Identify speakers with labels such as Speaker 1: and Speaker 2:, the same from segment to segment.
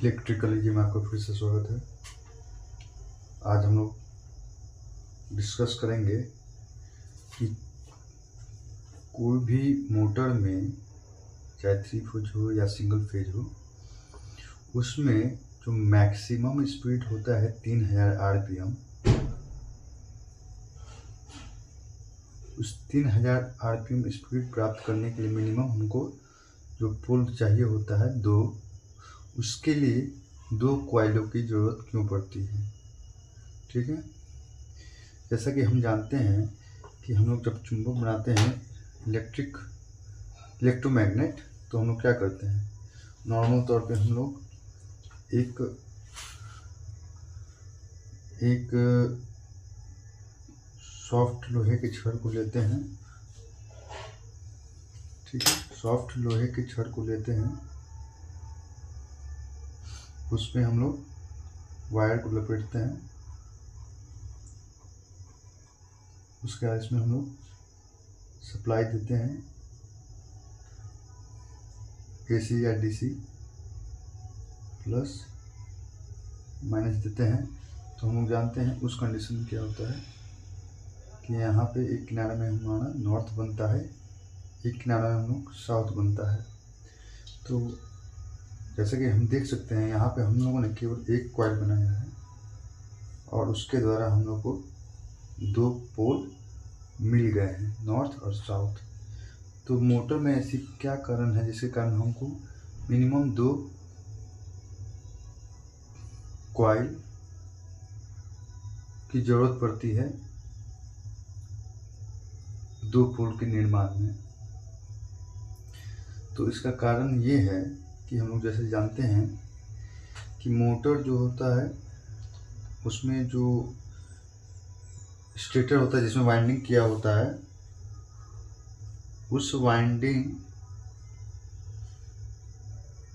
Speaker 1: Electrical में आपका फिर से स्वागत है। आज हम लोग डिस्कस करेंगे कि कोई भी मोटर में, चाहे 3 फेज हो या सिंगल फेज हो, उसमें जो मैक्सिमम स्पीड होता है 3000 आरपीएम, उस 3000 आरपीएम स्पीड प्राप्त करने के लिए मिनिमम हमको जो पोल चाहिए होता है 2, उसके लिए 2 कॉइलों की ज़रूरत क्यों पड़ती है। ठीक है, जैसा कि हम जानते हैं कि हम लोग जब चुंबक बनाते हैं इलेक्ट्रोमैग्नेट, तो हम लोग क्या करते हैं, नॉर्मल तौर पे हम लोग एक सॉफ्ट लोहे के छड़ को लेते हैं। ठीक है, सॉफ्ट लोहे के छड़ को लेते हैं, उसमें हम लोग वायर को लपेटते हैं, उसके बाद इसमें हम लोग सप्लाई देते हैं, एसी या डीसी प्लस माइनस देते हैं। तो हम लोग जानते हैं उस कंडीशन में क्या होता है कि यहाँ पे एक किनारे में हमारा नॉर्थ बनता है, एक किनारा में हम लोग साउथ बनता है। तो जैसे कि हम देख सकते हैं यहाँ पे हम लोगों ने केवल एक कॉइल बनाया है और उसके द्वारा हम लोग को 2 पोल मिल गए हैं, नॉर्थ और साउथ। तो मोटर में ऐसी क्या कारण है जिसके कारण हमको मिनिमम 2 कॉइल की ज़रूरत पड़ती है 2 पोल के निर्माण में। तो इसका कारण ये है कि हम लोग जैसे जानते हैं कि मोटर जो होता है उसमें जो स्टेटर होता है जिसमें वाइंडिंग किया होता है, उस वाइंडिंग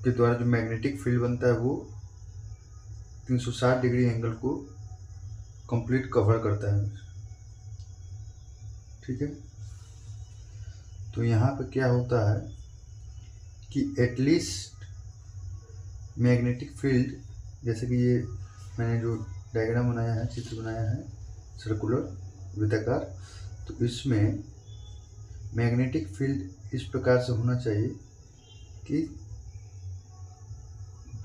Speaker 1: के द्वारा जो मैग्नेटिक फील्ड बनता है वो 360 डिग्री एंगल को कंप्लीट कवर करता है। ठीक है, तो यहाँ पे क्या होता है कि एटलीस्ट मैग्नेटिक फील्ड, जैसे कि ये मैंने जो डायग्राम बनाया है, चित्र बनाया है सर्कुलर वृत्ताकार, तो इसमें मैग्नेटिक फील्ड इस प्रकार से होना चाहिए कि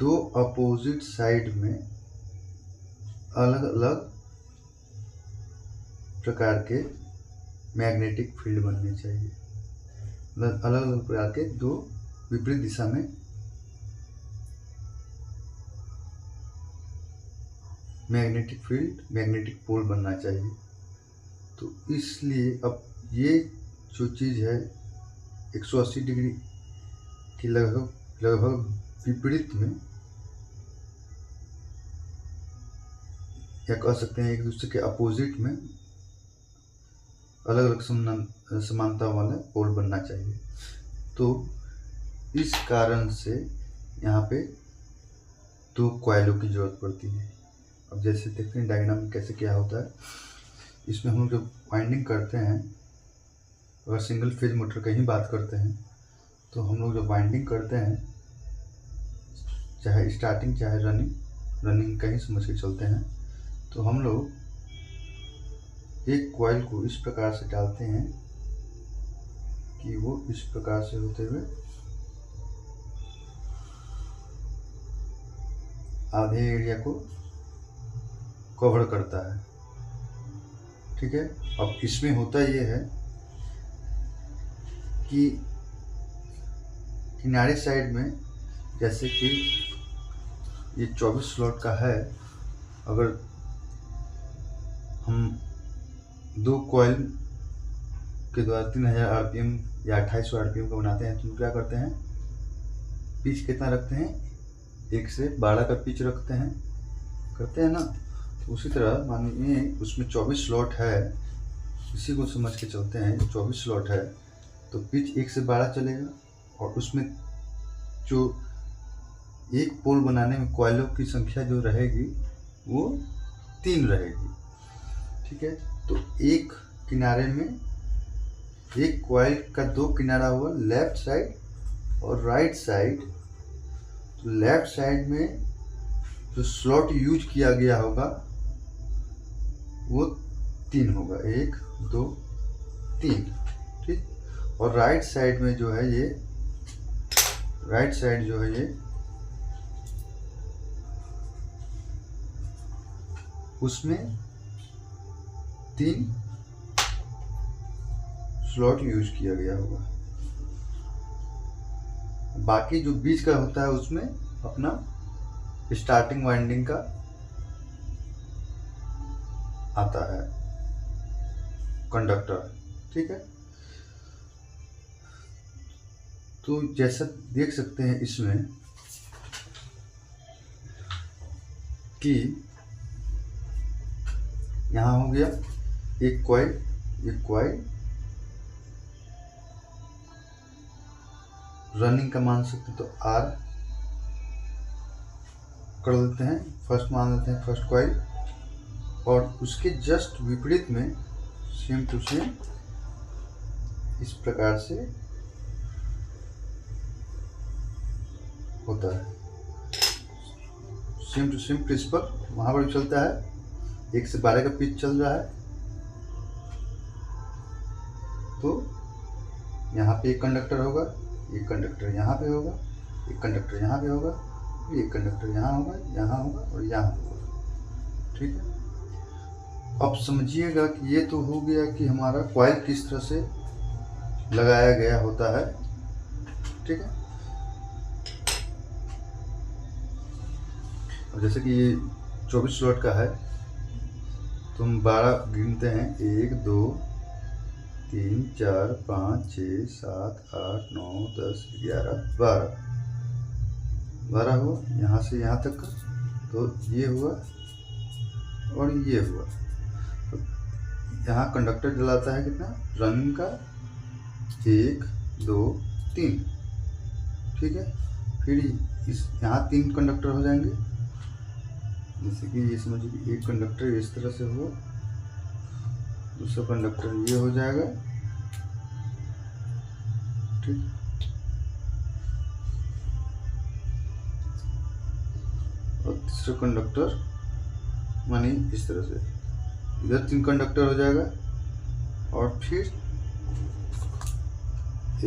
Speaker 1: 2 अपोजिट साइड में अलग अलग प्रकार के मैग्नेटिक फील्ड बनने चाहिए, अलग अलग प्रकार के 2 विपरीत दिशा में मैग्नेटिक फील्ड, मैग्नेटिक पोल बनना चाहिए। तो इसलिए अब ये जो चीज़ है 180 डिग्री की लगभग विपरीत में, या कह सकते हैं एक दूसरे के अपोजिट में अलग अलग समानता वाला पोल बनना चाहिए। तो इस कारण से यहाँ पे 2 कॉइलों की ज़रूरत पड़ती है। अब जैसे देखते हैं डायग्राम में कैसे क्या होता है। इसमें हम लोग जब वाइंडिंग करते हैं, अगर सिंगल फेज मोटर की ही बात करते हैं, तो हम लोग जब वाइंडिंग करते हैं, चाहे स्टार्टिंग चाहे रनिंग कहीं समझ के चलते हैं, तो हम लोग एक कॉइल को इस प्रकार से डालते हैं कि वो इस प्रकार से होते हुए आधे एरिया को कवर करता है। ठीक है, अब इसमें होता ये है कि किनारे साइड में, जैसे कि ये 24 स्लॉट का है, अगर हम 2 कॉइल के द्वारा 3000 आरपीएम या 2800 आरपीएम का बनाते हैं, तो क्या करते हैं, पिच कितना रखते हैं, 1 से 12 का पिच रखते हैं, करते हैं ना। तो उसी तरह मानिए उसमें 24 स्लॉट है, इसी को समझ के चलते हैं, 24 स्लॉट है तो पिच 1 से 12 चलेगा, और उसमें जो एक पोल बनाने में कॉइलों की संख्या जो रहेगी वो 3 रहेगी। ठीक है, तो एक किनारे में एक कॉइल का 2 किनारा हुआ, लेफ्ट साइड और राइट साइड। तो लेफ्ट साइड में जो स्लॉट यूज किया गया होगा वो 3 होगा, 1 2 3, ठीक। और राइट साइड में जो है ये, राइट साइड जो है ये उसमें 3 स्लॉट यूज किया गया होगा। बाकी जो बीच का होता है उसमें अपना स्टार्टिंग वाइंडिंग का आता है कंडक्टर, ठीक है। तो जैसा देख सकते हैं इसमें कि यहाँ हो गया एक कॉइल, रनिंग का मान सकते तो R कर देते हैं, फर्स्ट मान लेते हैं फर्स्ट कॉइल। और उसके जस्ट विपरीत में सेम टू सेम इस प्रकार से होता है, सेम टू सेम प्रिंसिपल वहाँ पर चलता है। 1 से 12 का पिच चल रहा है, तो यहाँ पे एक कंडक्टर होगा, एक कंडक्टर यहाँ पे होगा, एक कंडक्टर यहाँ पे होगा, एक कंडक्टर यहाँ होगा, यहाँ होगा और यहाँ होगा, ठीक है। अब समझिएगा कि ये तो हो गया कि हमारा कॉइल किस तरह से लगाया गया होता है, ठीक है। और जैसे कि ये 24 स्लॉट का है तो हम 12 गिनते हैं, 1 2 3 4 5 6 7 8 9 10 11 12 हुआ यहाँ से यहाँ तक का। तो ये हुआ और ये हुआ। तो यहाँ कंडक्टर जलाता है कितना, रनिंग का 1 2 3, ठीक है। फिर इस यहाँ 3 कंडक्टर हो जाएंगे, जैसे कि ये समझिए कि एक कंडक्टर इस तरह से हुआ, दूसरा कंडक्टर ये हो जाएगा, ठीक। और तीसरा कंडक्टर मानी इस तरह से, इधर 3 कंडक्टर हो जाएगा। और फिर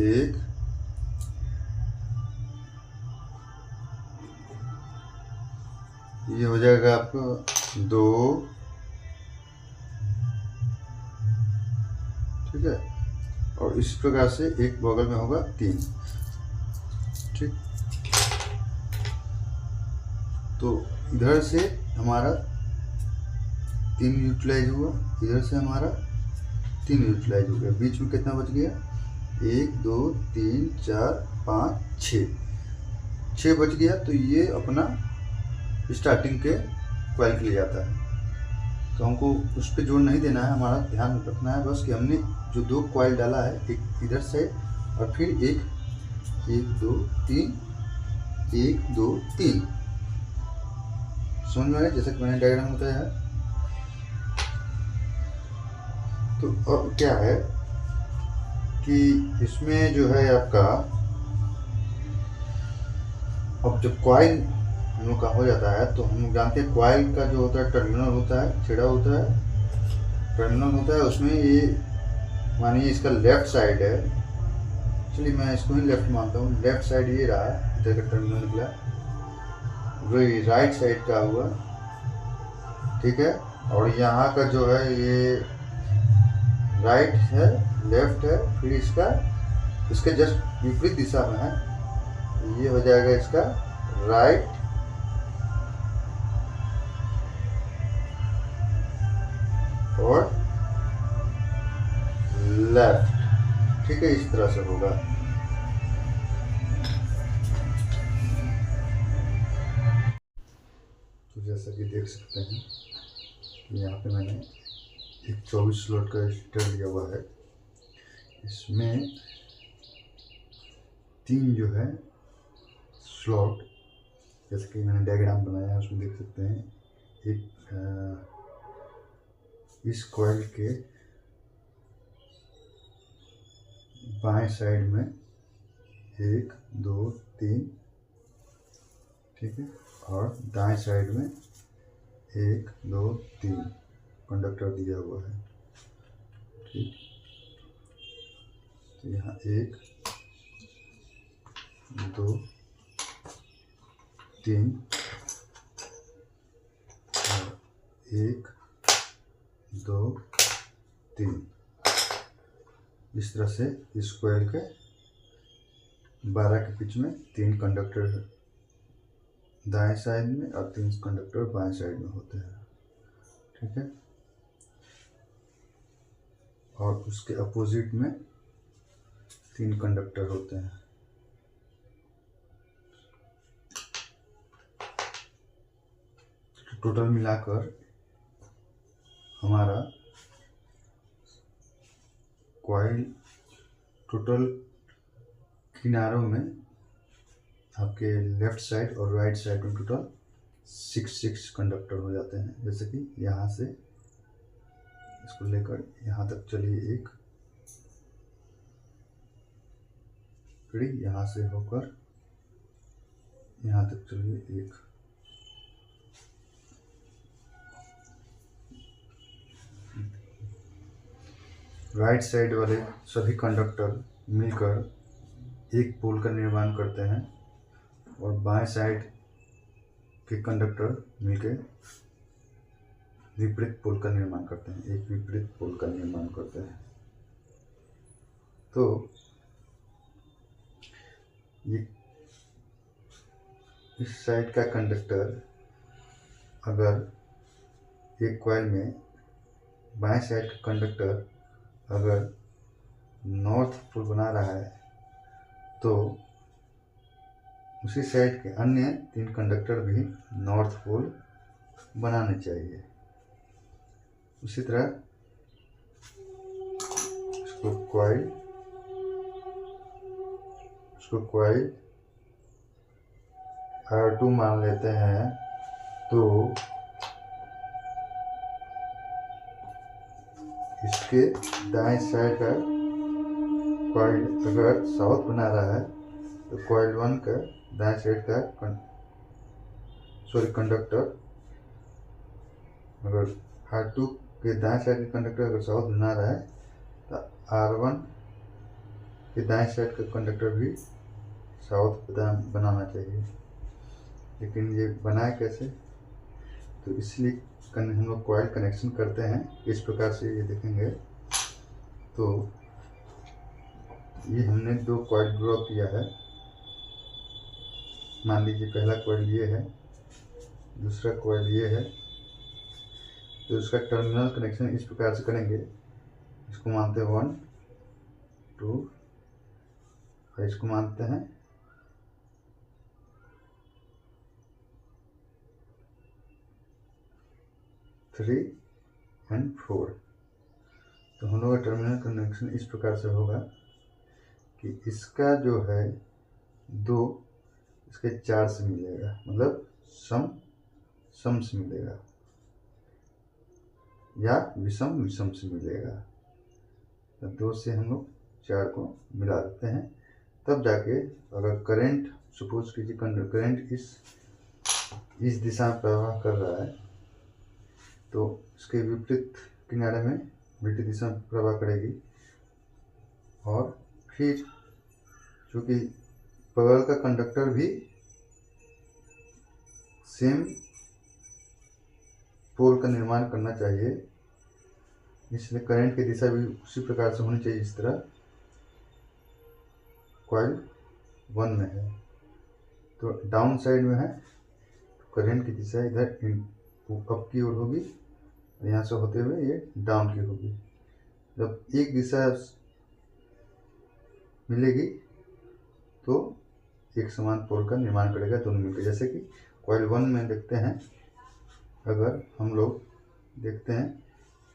Speaker 1: एक ये हो जाएगा आपको 2, ठीक है। और इस प्रकार से एक बगल में होगा 3, ठीक। तो इधर से हमारा 3 यूटिलाइज हुआ, इधर से हमारा 3 यूटिलाइज हो गया। बीच में कितना बच गया, 1 2 3 4 5 6 बच गया। तो ये अपना स्टार्टिंग के कॉइल के लिए जाता है। तो हमको उस पर जोर नहीं देना है, हमारा ध्यान रखना है बस कि हमने जो 2 कॉइल डाला है, एक इधर से और फिर एक 1 2 3 1 2 3, समझ में आया जैसे कि मैंने डायग्राम बताया है। तो अब क्या है कि इसमें जो है आपका, अब जब कॉइल हम लोग का हो जाता है तो हम लोग जानते हैं कॉइल का जो होता है टर्मिनल होता है, छेड़ा होता है, टर्मिनल होता है। उसमें ये मानिए इसका लेफ्ट साइड है, चलिए मैं इसको ही लेफ्ट मानता हूँ, लेफ्ट साइड ये रहा, इधर का टर्मिनल निकला, वही राइट साइड का हुआ, ठीक है। और यहाँ का जो है ये राइट है, लेफ्ट है, फिर इसके जस्ट विपरीत दिशा में है, ये हो जाएगा इसका राइट और लेफ्ट, ठीक है। इस तरह से होगा। तो जैसा कि देख सकते हैं कि यहाँ पे मैंने एक 24 स्लॉट का रजिस्टर लिया हुआ है, इसमें 3 जो है स्लॉट, जैसे कि मैंने डायग्राम बनाया है उसमें देख सकते हैं। एक इस कॉइल के बाएं साइड में 1 2 3, ठीक है। और दाएं साइड में 1 2 3 कंडक्टर दिया हुआ है। ठीक, तो यहाँ 1 2 3 और 1 2 3, इस तरह से इस कॉइल के 12 के बीच में 3 कंडक्टर दाएं साइड में और 3 कंडक्टर बाएं साइड में होते हैं। ठीक है, और उसके अपोजिट में 3 कंडक्टर होते हैं। टोटल मिलाकर हमारा कॉइल टोटल किनारों में आपके लेफ्ट साइड और राइट साइड में टोटल 6 कंडक्टर हो जाते हैं। जैसे कि यहाँ से इसको लेकर यहाँ तक चलिए एक, फिर यहाँ से होकर यहाँ तक चलिए एक। राइट साइड वाले सभी कंडक्टर मिलकर एक पोल का निर्माण करते हैं और बाएं साइड के कंडक्टर मिलकर विपरीत पोल का निर्माण करते हैं, एक विपरीत पोल का निर्माण करते हैं। तो ये इस साइड का कंडक्टर अगर एक कॉइल में बाएं साइड का कंडक्टर अगर नॉर्थ पोल बना रहा है तो उसी साइड के अन्य 3 कंडक्टर भी नॉर्थ पोल बनाने चाहिए। उसी तरह इसको कॉइल R2 मान लेते हैं। तो इसके दाएं साइड का कॉइल अगर साउथ बना रहा है तो कॉइल 1 का दाएं साइड का कंडक्टर अगर R2 के दाएं साइड का कंडक्टर अगर साउथ बना रहा है तो R1 के दाएं साइड का कंडक्टर भी साउथ बनाना चाहिए। लेकिन ये बनाए कैसे, तो इसलिए हम लोग कॉइल कनेक्शन करते हैं इस प्रकार से, ये देखेंगे। तो ये हमने 2 कॉइल ड्रॉ किया है। मान लीजिए पहला कॉइल ये है, दूसरा कॉइल ये है। तो इसका टर्मिनल कनेक्शन इस प्रकार से करेंगे। इसको मानते हैं 1 2 और इसको मानते हैं 3 और 4। तो हम लोग का टर्मिनल कनेक्शन इस प्रकार से होगा कि इसका जो है 2 इसके 4 से मिलेगा, मतलब सम से मिलेगा या विषम से मिलेगा। तो 2 से हम लोग 4 को मिला देते हैं, तब जाके अगर करंट सपोज कीजिए करंट इस दिशा में प्रवाह कर रहा है तो इसके विपरीत किनारे में विपरीत दिशा में प्रवाह करेगी। और फिर चूँकि बगल का कंडक्टर भी सेम पोल का निर्माण करना चाहिए, इसलिए करंट की दिशा भी उसी प्रकार से होनी चाहिए। इस तरह कॉइल 1 में है तो डाउन साइड में है तो करंट की दिशा इधर अप की ओर होगी, यहाँ से होते हुए ये डाउन की होगी। जब एक दिशा मिलेगी तो एक समान पोल का निर्माण करेगा दोनों मिलकर। जैसे कि कॉइल 1 में देखते हैं, अगर हम लोग देखते हैं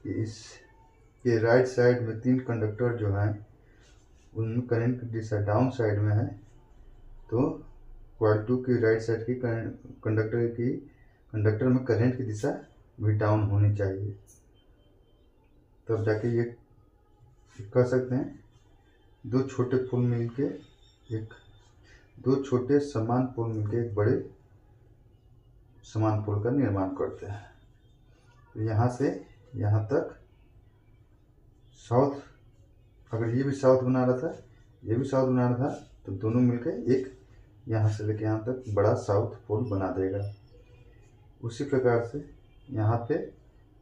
Speaker 1: कि इसके राइट साइड में 3 कंडक्टर जो हैं उनमें करंट की दिशा डाउन साइड में है, तो कॉइल 2 की राइट साइड की कंडक्टर में करंट की दिशा भी डाउन होनी चाहिए। तब जाके ये कह सकते हैं 2 छोटे पोल मिलके 2 छोटे समान पोल मिलके एक बड़े समान पोल का निर्माण करते हैं। तो यहाँ से यहाँ तक साउथ, अगर ये भी साउथ बना रहा था, ये भी साउथ बना रहा था, तो दोनों मिलकर एक यहाँ से लेके यहाँ तक बड़ा साउथ पोल बना देगा। उसी प्रकार से यहाँ पे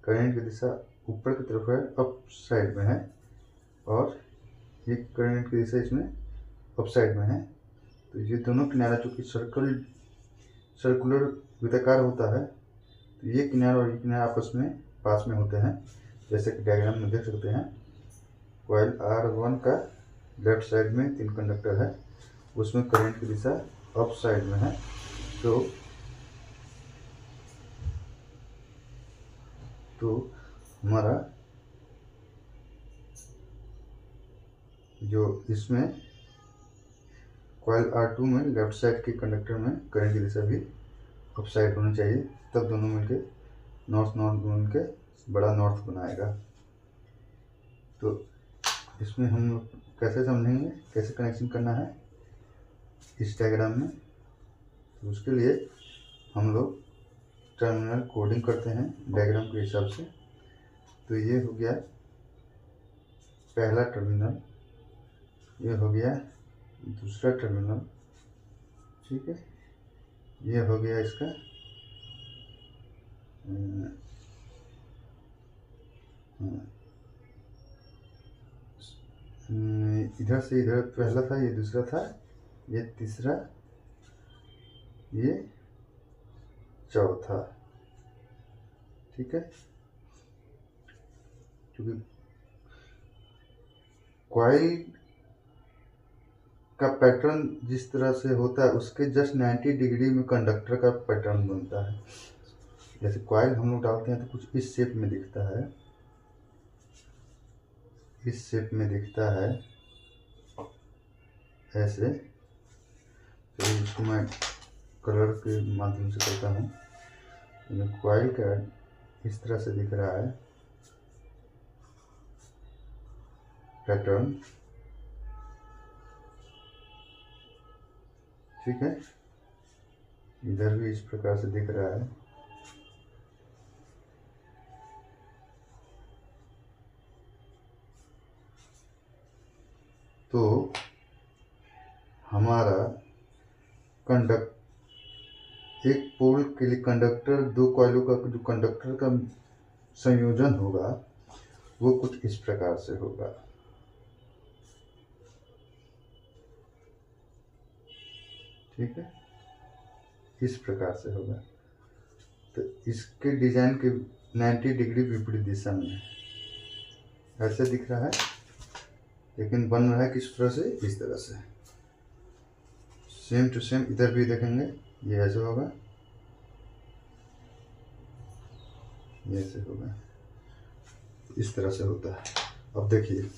Speaker 1: करंट की दिशा ऊपर की तरफ है, अप साइड में है, और ये करंट की दिशा इसमें अप साइड में है। तो ये दोनों किनारा चूँकि सर्कुलर वृत्ताकार होता है, तो ये किनारा और ये किनारा आपस में पास में होते हैं। जैसे कि डायग्राम में देख सकते हैं, कॉइल R1 का लेफ्ट साइड में 3 कंडक्टर है, उसमें करंट की दिशा अप साइड में है। तो हमारा जो इसमें कॉइल R2 में लेफ्ट साइड के कंडक्टर में करंट की दिशा भी अप साइड होनी चाहिए, तब दोनों मिलके नॉर्थ मिलके बड़ा नॉर्थ बनाएगा। तो इसमें हम लोग कैसे समझेंगे, कैसे कनेक्शन करना है इस डायग्राम में। तो उसके लिए हम लोग टर्मिनल कोडिंग करते हैं डायग्राम के हिसाब से। तो ये हो गया पहला टर्मिनल, ये हो गया दूसरा टर्मिनल, ठीक है, ये हो गया इसका इधर से इधर पहला था, ये दूसरा था, ये तीसरा, ये चौथा, ठीक है। क्योंकि कॉइल का पैटर्न जिस तरह से होता है उसके जस्ट 90 डिग्री में कंडक्टर का पैटर्न बनता है। जैसे कॉइल हम लोग डालते हैं तो कुछ इस शेप में दिखता है, इस शेप में दिखता है ऐसे। तो इसको मैं कलर के माध्यम से करता हूँ। कॉइल का इस तरह से दिख रहा है पैटर्न, ठीक है। इधर भी इस प्रकार से दिख रहा है। तो हमारा एक पोल के लिए कंडक्टर, दो कॉइलों का जो कंडक्टर का संयोजन होगा वो कुछ इस प्रकार से होगा, ठीक है, इस प्रकार से होगा। तो इसके डिजाइन के 90 डिग्री विपरीत दिशा में ऐसे दिख रहा है, लेकिन बन रहा है किस तरह से, इस तरह से सेम टू सेम। इधर भी देखेंगे, ये ऐसे होगा, ये ऐसे होगा, इस तरह से होता है। अब देखिए,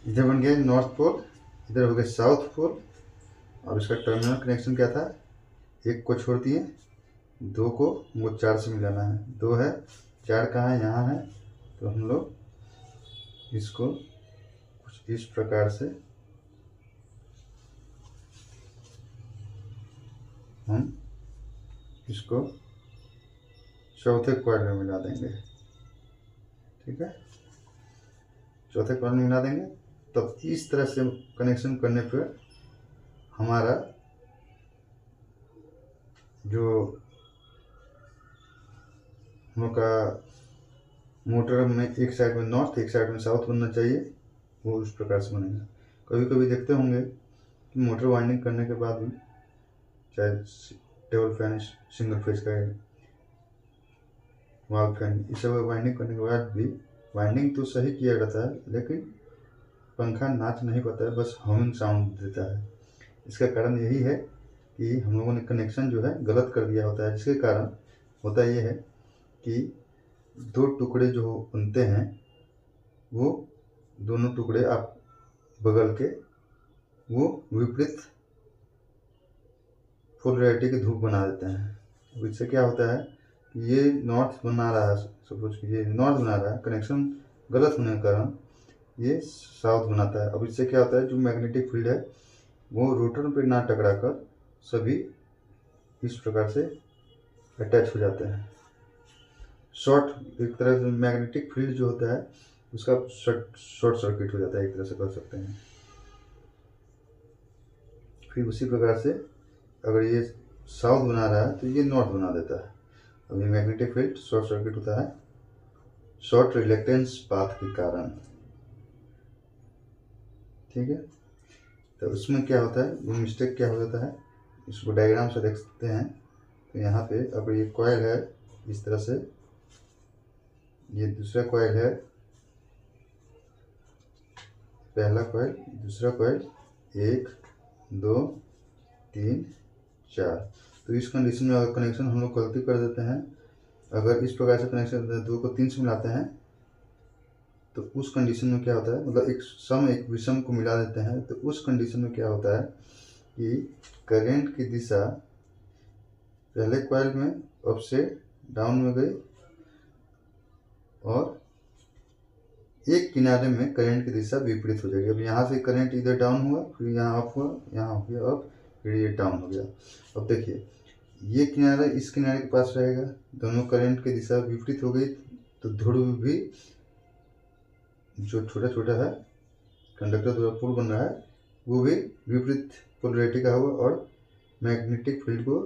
Speaker 1: इधर बन गया नॉर्थ पोल, इधर हो गया साउथ पोल। अब इसका टर्मिनल कनेक्शन क्या था, एक को छोड़ दिए, दो को वो 4 से मिलाना है। 2 है, 4 कहाँ है, यहाँ है। तो हम लोग इसको कुछ इस प्रकार से हम इसको चौथे कॉइल में मिला देंगे, ठीक है। चौथे कॉइल में मिला देंगे, तब इस तरह से कनेक्शन करने पर हमारा जो हम लोग का मोटर में एक साइड में नॉर्थ एक साइड में साउथ बनना चाहिए, वो उस प्रकार से बनेगा। कभी कभी देखते होंगे कि मोटर वाइंडिंग करने के बाद भी, चाहे टेबल फैन, सिंगल फेज का वाल फैन, इस सब वाइंडिंग करने के बाद भी वाइंडिंग तो सही किया जाता है, लेकिन पंखा नाच नहीं पाता है, बस हमिंग साउंड देता है। इसका कारण यही है कि हम लोगों ने कनेक्शन जो है गलत कर दिया होता है, जिसके कारण होता ये है कि 2 टुकड़े जो बनते हैं वो दोनों टुकड़े आप बगल के वो विपरीत पोलैरिटी की धूप बना देते हैं। अब इससे क्या होता है कि ये नॉर्थ बना रहा है, सपोज कि ये नॉर्थ बना रहा है, कनेक्शन गलत होने के कारण ये साउथ बनाता है। अब इससे क्या होता है, जो मैग्नेटिक फील्ड है वो रोटर पे ना टकरा कर सभी इस प्रकार से अटैच हो जाते हैं। शॉर्ट एक तरह से मैग्नेटिक फील्ड जो होता है उसका शॉर्ट सर्किट हो जाता है, एक तरह से कह सकते हैं। फिर उसी प्रकार से अगर ये साउथ बना रहा है तो ये नॉर्थ बना देता है। अब ये मैग्नेटिक फील्ड शॉर्ट सर्किट होता है शॉर्ट रिलेक्टेंस पाथ के कारण, ठीक है। तो उसमें क्या होता है, ये मिस्टेक क्या हो जाता है, इसको डायग्राम से देख सकते हैं। तो यहाँ पे अगर ये कॉइल है इस तरह से, ये दूसरा कॉइल है, पहला कॉइल, दूसरा कॉइल, 1 2 3 4। तो इस कंडीशन में अगर कनेक्शन हम लोग गलती कर देते हैं, अगर इस प्रकार से कनेक्शन 2 को 3 से मिलाते हैं तो उस कंडीशन में क्या होता है, मतलब एक विषम को मिला देते हैं, तो उस कंडीशन में क्या होता है कि करंट की दिशा पहले कॉइल में अप से डाउन में गई और एक किनारे में करंट की दिशा विपरीत हो जाएगी। अब यहाँ से करंट इधर डाउन हुआ, फिर यहाँ अप हुआ, यहाँ हो गया अप, फिर ये डाउन हो गया। अब देखिए ये किनारा इस किनारे के पास रहेगा, दोनों करंट की दिशा विपरीत हो गई, तो ध्रुव भी जो छोटा छोटा है कंडक्टर द्वारा पुल बन रहा है वो भी विपरीत पोलैरिटी का होगा और मैग्नेटिक फील्ड को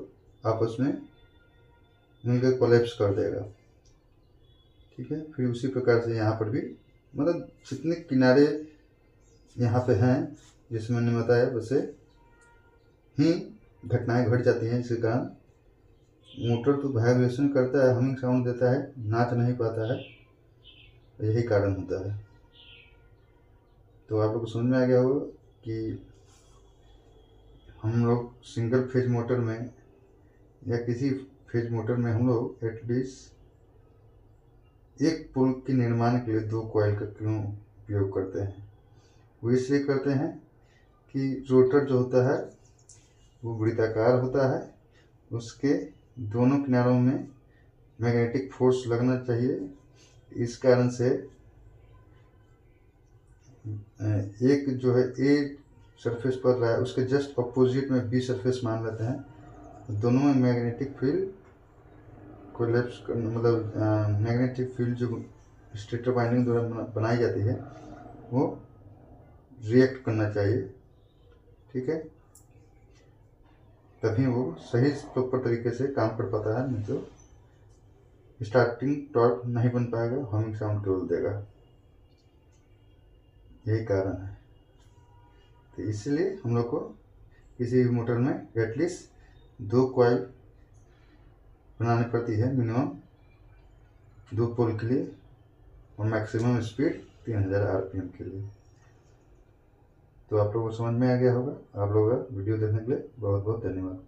Speaker 1: आपस में मिलकर कोलैप्स कर देगा, ठीक है। फिर उसी प्रकार से यहाँ पर भी, मतलब जितने किनारे यहाँ पे हैं जैसे मैंने बताया वैसे ही घटनाएं घट जाती हैं, जिसके कारण मोटर तो वाइब्रेशन करता है, हमिंग साउंड देता है, नाच नहीं पाता है, यही कारण होता है। तो आप लोग को समझ में आ गया होगा कि हम लोग सिंगल फेज मोटर में या किसी फेज मोटर में हम लोग एटलीस्ट एक पुल के निर्माण के लिए 2 कॉइल का क्यों उपयोग करते हैं। वो इसलिए करते हैं कि रोटर जो होता है वो वृत्ताकार होता है, उसके दोनों किनारों में मैग्नेटिक फोर्स लगना चाहिए। इस कारण से एक जो है ए सरफेस पर रहा है उसके जस्ट अपोजिट में बी सरफेस मान लेते हैं, दोनों में मैग्नेटिक फील्ड कोलैप्स, मतलब मैग्नेटिक फील्ड जो स्टेटर वाइंडिंग द्वारा बनाई जाती है वो रिएक्ट करना चाहिए, ठीक है, तभी वो सही प्रॉपर तरीके से काम कर पाता है, नहीं तो स्टार्टिंग टॉर्क नहीं बन पाएगा, हमिंग साउंड केवल देगा, यही कारण है। तो इसलिए हम लोग को किसी भी मोटर में एटलीस्ट 2 कॉइल बनानी पड़ती है मिनिमम 2 पोल के लिए और मैक्सिमम स्पीड 3000 आरपीएम के लिए। तो आप लोगों को समझ में आ गया होगा। आप लोगों का वीडियो देखने के लिए बहुत बहुत धन्यवाद।